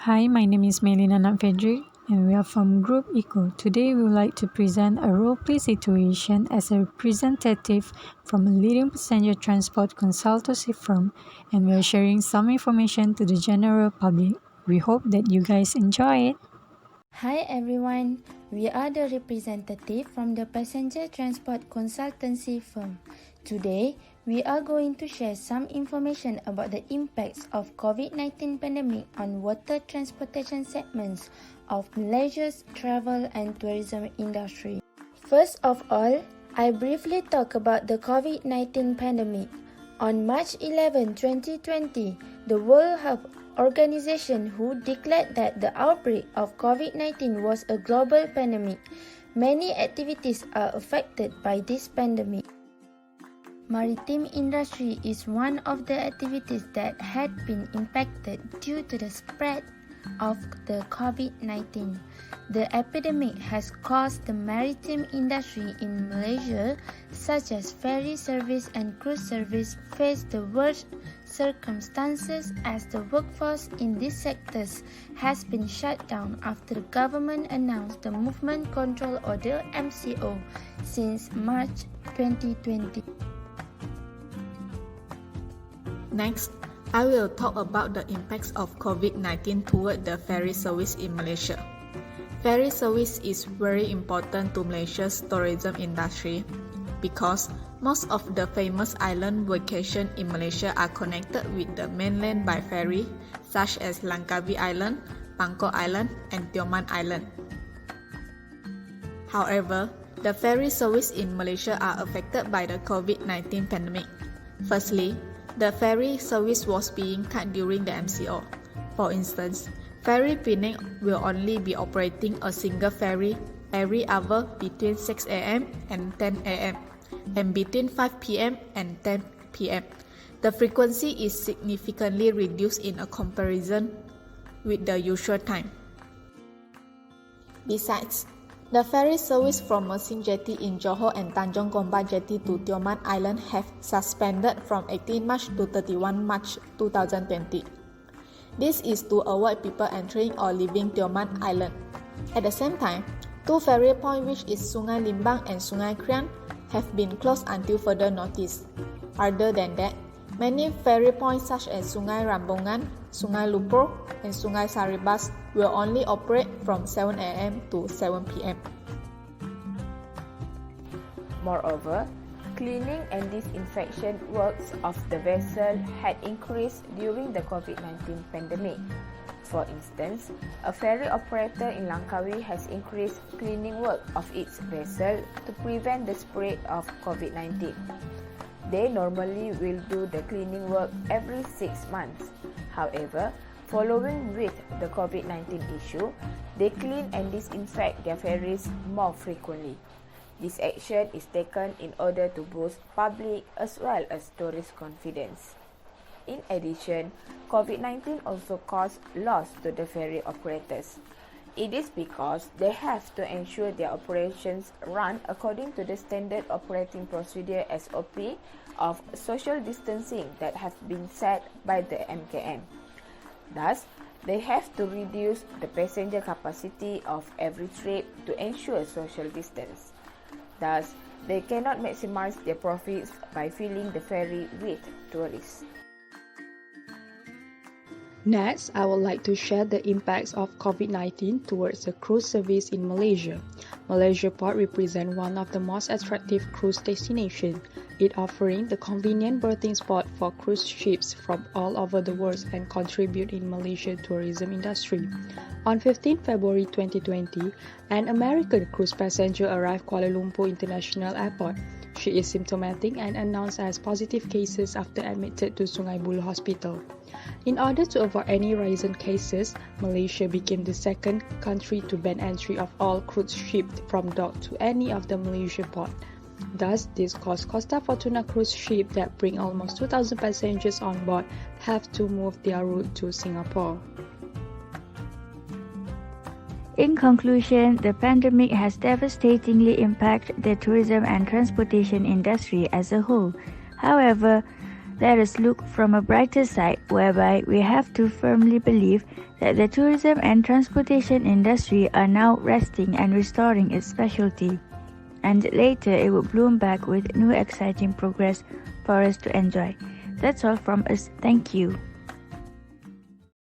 Hi, my name is Melina Frederick and we are from Group Eco. Today we would like to present a role-play situation as a representative from a leading passenger transport consultancy firm, and we are sharing some information to the general public. We hope that you guys enjoy it. Hi everyone, we are the representative from the passenger transport consultancy firm. Today, we are going to share some information about the impacts of Covid-19 pandemic on water transportation segments of Malaysia's travel and tourism industry. First of all, I briefly talk about the Covid-19 pandemic. On March 11, 2020, the World Health Organization who declared that the outbreak of COVID-19 was a global pandemic. Many activities are affected by this pandemic. Maritime industry is one of the activities that had been impacted due to the spread of the COVID-19. The epidemic has caused the maritime industry in Malaysia, such as ferry service and cruise service, face the worst circumstances as the workforce in these sectors has been shut down after the government announced the Movement Control Order (MCO) since March 2020. Next, I will talk about the impacts of COVID-19 toward the ferry service in Malaysia. Ferry service is very important to Malaysia's tourism industry because most of the famous island vacations in Malaysia are connected with the mainland by ferry, such as Langkawi Island, Bangkok Island, and Tioman Island. However, the ferry service in Malaysia are affected by the COVID-19 pandemic. Firstly, the ferry service was being cut during the MCO. For instance, Ferry Penang will only be operating a single ferry every hour between 6 a.m. and 10 a.m. and between 5 p.m. and 10 p.m. The frequency is significantly reduced in a comparison with the usual time. Besides, the ferry service from Mersing Jetty in Johor and Tanjong Gombak Jetty to Tioman Island have suspended from 18 March to 31 March 2020. This is to avoid people entering or leaving Tioman Island. At the same time, two ferry points, which is Sungai Limbang and Sungai Krian, have been closed until further notice. Other than that, many ferry points such as Sungai Rambungan, Sungai Lumpur, and Sungai Saribas will only operate from 7 a.m. to 7 p.m. Moreover, cleaning and disinfection works of the vessel had increased during the COVID-19 pandemic. For instance, a ferry operator in Langkawi has increased cleaning work of its vessel to prevent the spread of COVID-19. They normally will do the cleaning work every 6 months. However, following with the COVID-19 issue, they clean and disinfect their ferries more frequently. This action is taken in order to boost public as well as tourist confidence. In addition, COVID-19 also caused loss to the ferry operators. It is because they have to ensure their operations run according to the standard operating procedure (SOP) of social distancing that have been set by the MKM. Thus, they have to reduce the passenger capacity of every trip to ensure social distance. Thus, they cannot maximize their profits by filling the ferry with tourists. Next, I would like to share the impacts of COVID-19 towards the cruise service in Malaysia. Malaysia Port represents one of the most attractive cruise destinations, it offering the convenient berthing spot for cruise ships from all over the world and contribute in Malaysian tourism industry. On 15 February 2020, an American cruise passenger arrived Kuala Lumpur International Airport. She is symptomatic and announced as positive cases after admitted to Sungai Buloh Hospital. In order to avoid any recent cases, Malaysia became the second country to ban entry of all cruise ships from dock to any of the Malaysia port. Thus, this caused Costa Fortuna cruise ships that bring almost 2,000 passengers on board have to move their route to Singapore. In conclusion, the pandemic has devastatingly impacted the tourism and transportation industry as a whole. However, let us look from a brighter side, whereby we have to firmly believe that the tourism and transportation industry are now resting and restoring its specialty, and later it will bloom back with new exciting progress for us to enjoy. That's all from us. Thank you.